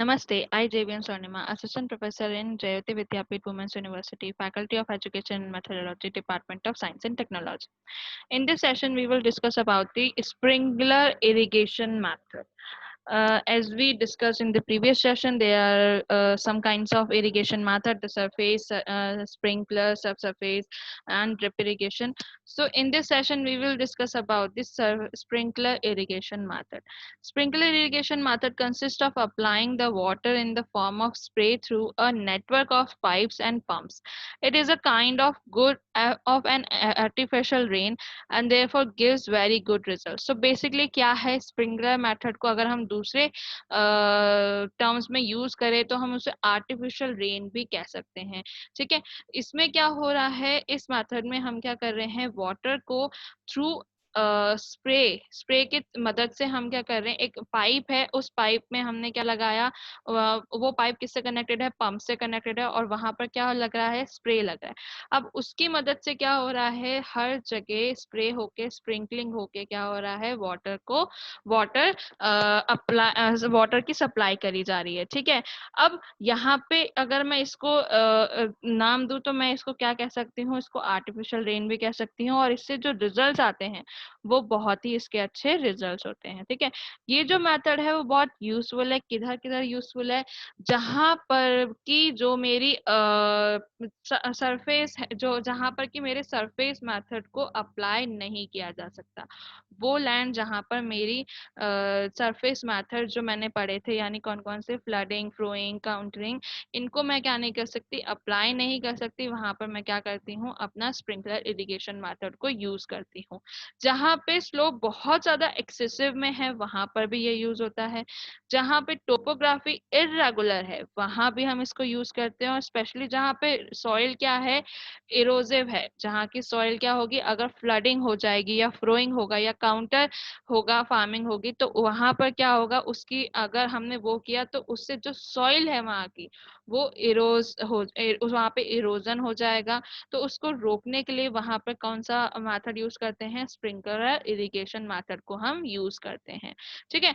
Namaste. I, JVN Swarnima, Assistant Professor in Jayoti Vidyapeeth Women's University, Faculty of Education and Methodology, Department of Science and Technology. In this session, we will discuss about the sprinkler irrigation method. As we discussed in the previous session, there are some kinds of irrigation method: the surface, sprinkler, subsurface, and drip irrigation. So, in this session, we will discuss about this sprinkler irrigation method. Sprinkler irrigation method consists of applying the water in the form of spray through a network of pipes and pumps. It is a kind of of an artificial rain and therefore gives very good results. So basically क्या है, sprinkler method को अगर हम दूसरे terms में use करें तो हम उसे आर्टिफिशियल रेन भी कह सकते हैं। ठीक है, इसमें क्या हो रहा है, इस मेथड में हम क्या कर रहे हैं, वाटर को थ्रू स्प्रे स्प्रे की मदद से हम क्या कर रहे हैं, एक पाइप है, उस पाइप में हमने क्या लगाया, वो पाइप किससे कनेक्टेड है, पंप से कनेक्टेड है, और वहां पर क्या लग रहा है, स्प्रे लग रहा है। अब उसकी मदद से क्या हो रहा है, हर जगह स्प्रे होके स्प्रिंकलिंग होके क्या हो रहा है, वाटर वाटर की सप्लाई करी जा रही है। ठीक है, अब यहाँ पे अगर मैं इसको नाम दूं तो मैं इसको क्या कह सकती हूँ, इसको आर्टिफिशियल रेन भी कह सकती हूँ, और इससे जो रिजल्ट्स आते हैं वो बहुत ही इसके अच्छे रिजल्ट्स होते हैं। ठीक है, ये जो मेथड है वो बहुत यूजफुल है, किधर किधर यूजफुल है, जहां पर की जो मेरी सरफेस है, जो जहां पर कि मेरे सरफेस मेथड को अप्लाई नहीं किया जा सकता, वो लैंड जहां पर मेरी सरफेस मेथड जो मैंने पढ़े थे, यानी कौन कौन से, फ्लडिंग, फ्लोइंग, काउंटरिंग, इनको मैं क्या नहीं कर सकती, अप्लाई नहीं कर सकती, वहां पर मैं क्या करती हूँ, अपना स्प्रिंकलर इरिगेशन मेथड को यूज करती हूँ। जहां पे स्लोप बहुत ज्यादा एक्सेसिव में है वहां पर भी ये यूज होता है, जहां पे टोपोग्राफी इरेगुलर है वहां भी हम इसको यूज करते हैं, और स्पेशली जहां पे सॉइल क्या है, इरोजिव है, जहाँ की सॉइल क्या होगी, अगर फ्लडिंग हो जाएगी या फ्लोइंग होगा या काउंटर होगा, फार्मिंग होगी, तो वहां पर क्या होगा, उसकी अगर हमने वो किया तो उससे जो सॉइल है वहां की, वो वहां पे इरोजन हो जाएगा। तो उसको रोकने के लिए वहां पर कौन सा मेथड यूज करते हैं, स्प्रिंकलर इरिगेशन मेथड को हम यूज करते हैं। ठीक है,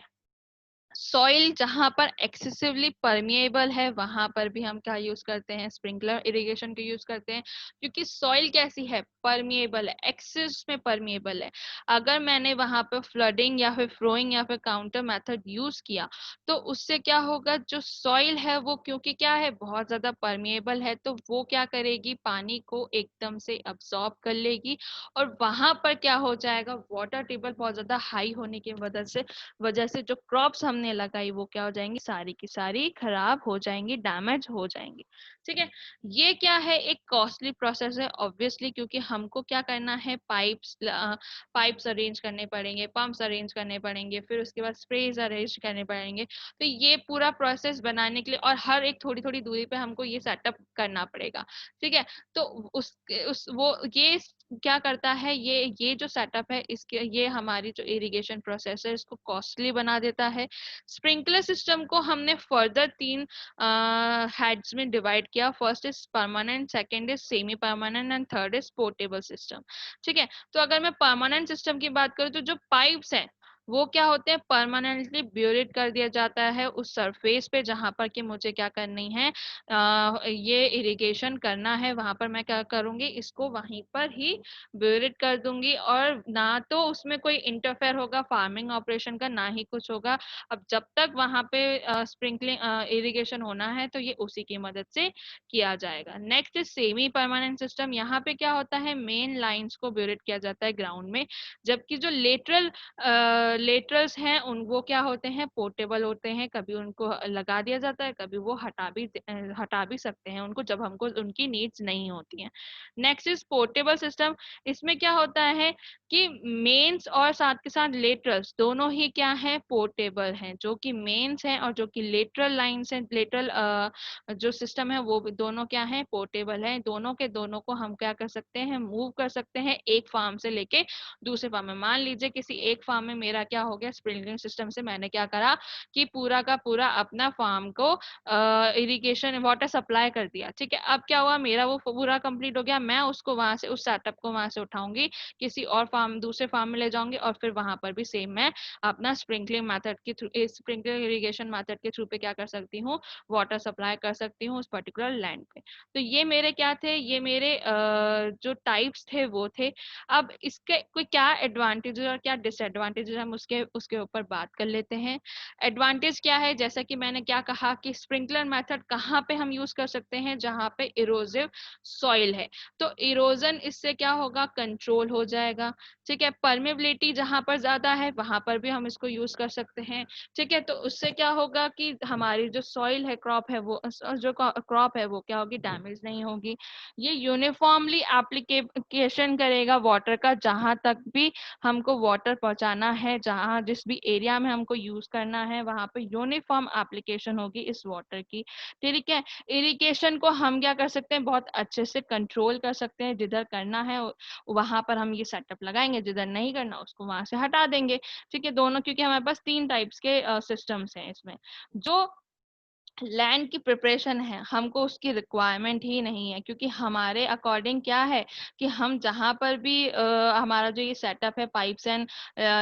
सॉइल जहां पर एक्सेसिवली परमिएबल है वहां पर भी हम क्या यूज करते हैं, स्प्रिंकलर इरिगेशन को यूज करते हैं, क्योंकि सॉइल कैसी है, परमिएबल है, एक्सेस में परमिएबल है। अगर मैंने वहां पर फ्लडिंग या फिर फ्लोइंग या फिर काउंटर मेथड यूज किया तो उससे क्या होगा, जो सॉइल है वो क्योंकि क्या है, बहुत ज्यादा परमिएबल है, तो वो क्या करेगी, पानी को एकदम से अब्सॉर्ब कर लेगी, और वहां पर क्या हो जाएगा, वाटर टेबल बहुत ज्यादा हाई होने की वजह से जो क्रॉप्स हमने लगाई वो क्या हो जाएंगी, सारी की सारी खराब हो जाएंगी, डैमेज हो जाएंगी। ठीक है, ये क्या है, एक कॉस्टली प्रोसेस है ऑब्वियसली, क्योंकि हमको क्या करना है, पाइप्स अरेंज करने पड़ेंगे, पंप्स अरेंज करने पड़ेंगे, फिर उसके बाद स्प्रेज अरेंज करने पड़ेंगे। तो ये पूरा प्रोसेस बनाने के लिए, और हर एक थोड़ी थोड़ी दूरी पे हमको ये सेटअप करना पड़ेगा। ठीक है, तो उस वो ये क्या करता है, ये जो सेटअप है, इसके ये हमारी जो इरिगेशन प्रोसेस है इसको कॉस्टली बना देता है। स्प्रिंकलर सिस्टम को हमने फर्दर 3 हेड्स में डिवाइड किया, first is permanent, second is semi permanent, and third is portable system. ठीक है, तो अगर मैं परमानेंट सिस्टम की बात करूँ तो जो पाइप्स हैं वो क्या होते हैं, परमानेंटली ब्यूरिड कर दिया जाता है उस सरफेस पे जहां पर कि मुझे क्या करनी है, ये इरिगेशन करना है, वहां पर मैं क्या करूंगी, इसको वहीं पर ही ब्यूरिड कर दूंगी, और ना तो उसमें कोई इंटरफेयर होगा फार्मिंग ऑपरेशन का, ना ही कुछ होगा। अब जब तक वहां पे स्प्रिंकलिंग इरिगेशन होना है तो ये उसी की मदद से किया जाएगा। Next is semi permanent system. यहाँ पे क्या होता है, मेन लाइंस को ब्यूरिड किया जाता है ग्राउंड में, जबकि जो लेटरल्स हैं उन वो क्या होते हैं, पोर्टेबल होते हैं, कभी उनको लगा दिया जाता है, कभी वो हटा भी सकते हैं उनको जब हमको उनकी नीड्स नहीं होती हैं। Next is portable system. इसमें क्या होता है कि मेंस और साथ के साथ लेटरल्स दोनों ही क्या है, पोर्टेबल हैं, जो कि मेंस हैं और जो कि लेटरल लाइंस हैं, लेटरल जो सिस्टम है वो भी दोनों क्या है, पोर्टेबल है। दोनों के दोनों को हम क्या कर सकते हैं, मूव कर सकते हैं एक फार्म से लेके दूसरे फार्म में। मान लीजिए किसी एक फार्म में मेरा क्या हो गया, स्प्रिंकलिंग सिस्टम से मैंने क्या करा कि पूरा का पूरा अपना फार्म को इरिगेशन वाटर सप्लाई कर दिया। ठीक है, अब क्या हुआ, मेरा वो पूरा कंप्लीट हो गया, मैं उसको वहां से उस सेटअप को वहां से उठाऊंगी, किसी और फार्म दूसरे फार्म में ले जाऊंगी और फिर वहां पर भी सेम मैं अपना स्प्रिंकलिंग मेथड के थ्रू, स्प्रिंकलर इरिगेशन मेथड के थ्रू पे क्या कर सकती हूँ, वाटर सप्लाई कर सकती हूँ उस पर्टिकुलर लैंड पे। तो ये मेरे क्या थे, ये मेरे जो टाइप्स थे वो थे। अब इसके कोई क्या एडवांटेजेस और क्या डिसएडवांटेजेस हम उसके उसके ऊपर बात कर लेते हैं। एडवांटेज क्या है, जैसा कि मैंने क्या कहा कि स्प्रिंकलर मेथड कहाँ पे हम यूज कर सकते हैं, जहाँ पे इरोजिव सॉइल है, तो इरोजन इससे क्या होगा, कंट्रोल हो जाएगा। ठीक है, परमेबिलिटी जहां पर ज्यादा है वहां पर भी हम इसको यूज कर सकते हैं। ठीक है, तो उससे क्या होगा कि हमारी जो सॉइल है, क्रॉप है, वो जो क्रॉप है वो क्या होगी, डैमेज नहीं होगी। ये यूनिफॉर्मली एप्लीकेशन करेगा वाटर का, जहां तक भी हमको वाटर पहुंचाना है, जहां जिस भी एरिया में हमको यूज करना है वहां पे यूनिफॉर्म एप्लीकेशन होगी इस वाटर की। ठीक है, इरिगेशन को हम क्या कर सकते हैं, बहुत अच्छे से कंट्रोल कर सकते हैं, जिधर करना है वहां पर हम ये सेटअप लगाएंगे, जिधर नहीं करना उसको वहां से हटा देंगे। ठीक है, दोनों, क्योंकि हमारे पास 3 टाइप्स के सिस्टम्स हैं इसमें। जो लैंड की प्रिपरेशन है, हमको उसकी रिक्वायरमेंट ही नहीं है, क्योंकि हमारे अकॉर्डिंग क्या है कि हम जहाँ पर भी हमारा जो ये सेटअप है पाइप्स एंड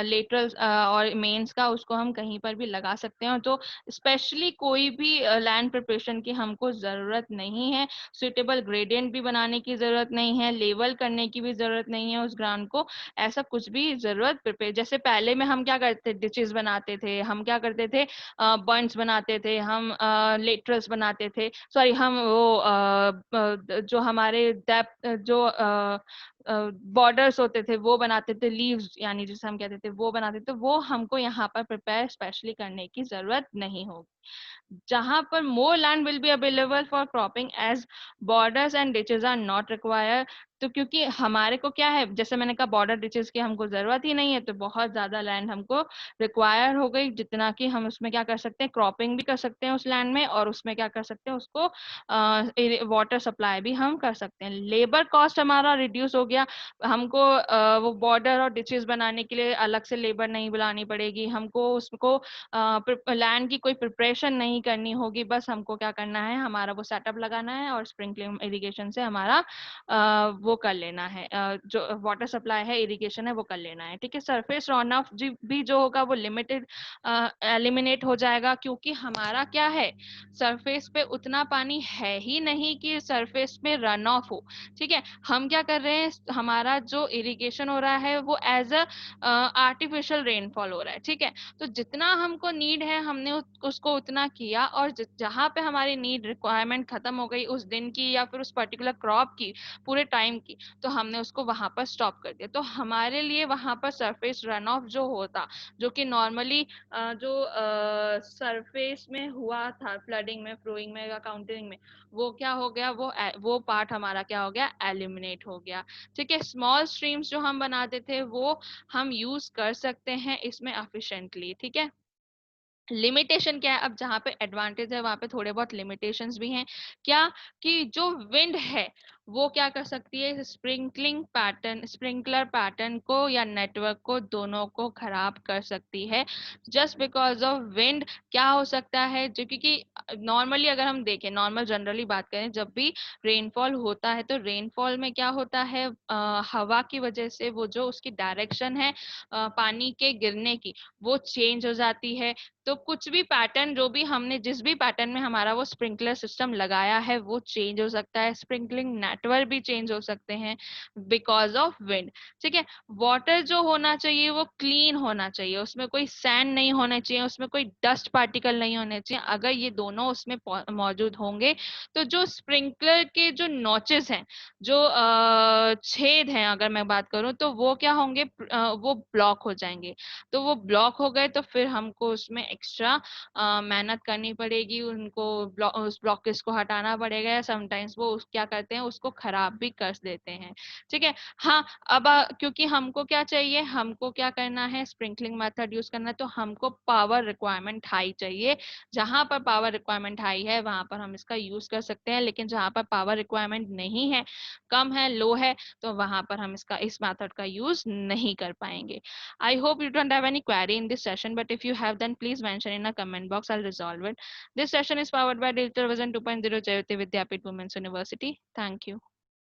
लेटरल और मेंस का, उसको हम कहीं पर भी लगा सकते हैं। तो स्पेशली कोई भी लैंड प्रिपरेशन की हमको ज़रूरत नहीं है, सुटेबल ग्रेडियंट भी बनाने की ज़रूरत नहीं है, लेवल करने की भी ज़रूरत नहीं है उस ग्राउंड को, ऐसा कुछ भी ज़रूरत प्रिपेयर। जैसे पहले में हम क्या करते, डिचेस बनाते थे, हम क्या करते थे, बंड्स बनाते थे, हम लेटरल्स बनाते थे, सॉरी हम वो जो हमारे डेप्थ जो बॉर्डर्स होते थे वो बनाते थे, लीव्स यानी जिसे हम कहते थे वो बनाते थे, वो हमको यहाँ पर प्रिपेयर स्पेशली करने की जरूरत नहीं होगी। जहां पर more land will be available for cropping as borders and ditches are not required। तो क्योंकि हमारे को क्या है, जैसे मैंने कहा बॉर्डर डिचेस की हमको जरूरत ही नहीं है, तो बहुत ज्यादा लैंड हमको रिक्वायर हो गई, जितना कि हम उसमें क्या कर सकते हैं, क्रॉपिंग भी कर सकते हैं उस लैंड में, और उसमें क्या कर सकते हैं, उसको वाटर सप्लाई भी हम कर सकते हैं। लेबर कॉस्ट हमारा रिड्यूस हो गया, हमको वो बॉर्डर और डिचेस बनाने के लिए अलग से लेबर नहीं बुलानी पड़ेगी, हमको उसको लैंड की कोई प्रिपरेशन नहीं करनी होगी, बस हमको क्या करना है, हमारा वो सेटअप लगाना है और स्प्रिंकलिंग इरिगेशन से हमारा वो कर लेना है, जो वाटर सप्लाई है, इरिगेशन है, वो कर लेना है। ठीक है, सरफेस रन ऑफ भी जो होगा वो लिमिटेड एलिमिनेट हो जाएगा, क्योंकि हमारा क्या है, सरफेस पे उतना पानी है ही नहीं कि सरफेस में रन ऑफ हो। ठीक है, हम क्या कर रहे हैं, हमारा जो इरिगेशन हो रहा है वो एज अ आर्टिफिशियल रेनफॉल हो रहा है। ठीक है, तो जितना हमको नीड है हमने उसको उतना किया, और जहां पे हमारी नीड रिक्वायरमेंट खत्म हो गई उस दिन की या फिर उस पर्टिकुलर क्रॉप की, पूरे टाइम की, तो हमने उसको वहां पर स्टॉप कर दिया। तो हमारे लिए वहां पर सरफेस रन ऑफ जो होता, जो कि नॉर्मली जो सरफेस में हुआ था फ्लडिंग में, फ्लोइंग में या काउंटिंग में, वो क्या हो गया, वो पार्ट हमारा क्या हो गया, एलिमिनेट हो गया। ठीक है, स्मॉल स्ट्रीम्स जो हम बनाते थे वो हम यूज कर सकते हैं इसमें एफिशिएंटली। ठीक है, लिमिटेशन क्या है, अब जहाँ पे एडवांटेज है वहां पे थोड़े बहुत लिमिटेशंस भी हैं। क्या कि जो विंड है वो क्या कर सकती है, स्प्रिंकलिंग पैटर्न, स्प्रिंकलर पैटर्न को या नेटवर्क को, दोनों को खराब कर सकती है। जस्ट बिकॉज ऑफ विंड क्या हो सकता है, जो क्योंकि नॉर्मली अगर हम देखें, नॉर्मल जनरली बात करें, जब भी रेनफॉल होता है तो रेनफॉल में क्या होता है, हवा की वजह से वो जो उसकी डायरेक्शन है पानी के गिरने की, वो चेंज हो जाती है। तो कुछ भी पैटर्न, जो भी हमने जिस भी पैटर्न में हमारा वो स्प्रिंकलर सिस्टम लगाया है वो चेंज हो सकता है, स्प्रिंकलिंग नेटवर्क भी चेंज हो सकते हैं बिकॉज ऑफ विंड। ठीक है, वाटर जो होना चाहिए वो क्लीन होना चाहिए, उसमें कोई सैंड नहीं होना चाहिए, उसमें कोई डस्ट पार्टिकल नहीं होने चाहिए। अगर ये दोनों उसमें मौजूद होंगे तो जो स्प्रिंकलर के जो नॉचेस हैं, जो छेद हैं, अगर मैं बात करूं तो वो क्या होंगे, वो ब्लॉक हो जाएंगे। तो वो ब्लॉक हो गए तो फिर हमको उसमें एक्स्ट्रा मेहनत करनी पड़ेगी, उनको उस ब्लॉकेज को हटाना पड़ेगा, या समटाइम्स वो क्या करते हैं उसको खराब भी कर देते हैं। ठीक है। हाँ, अब क्योंकि हमको क्या चाहिए, हमको क्या करना है, स्प्रिंकलिंग मेथड यूज करना है, तो हमको पावर रिक्वायरमेंट हाई चाहिए। जहां पर पावर रिक्वायरमेंट हाई है वहां पर हम इसका यूज कर सकते हैं, लेकिन जहां पर पावर रिक्वायरमेंट नहीं है, कम है, लो है, तो वहां पर हम इसका इस मेथड का यूज नहीं कर पाएंगे। I hope you don't have any query in this session, but if you have, then please mention in a comment box. I'll resolve it. This session is powered by Digital Vision 2.0 Jayoti Vidyapeeth Women's University. Thank you.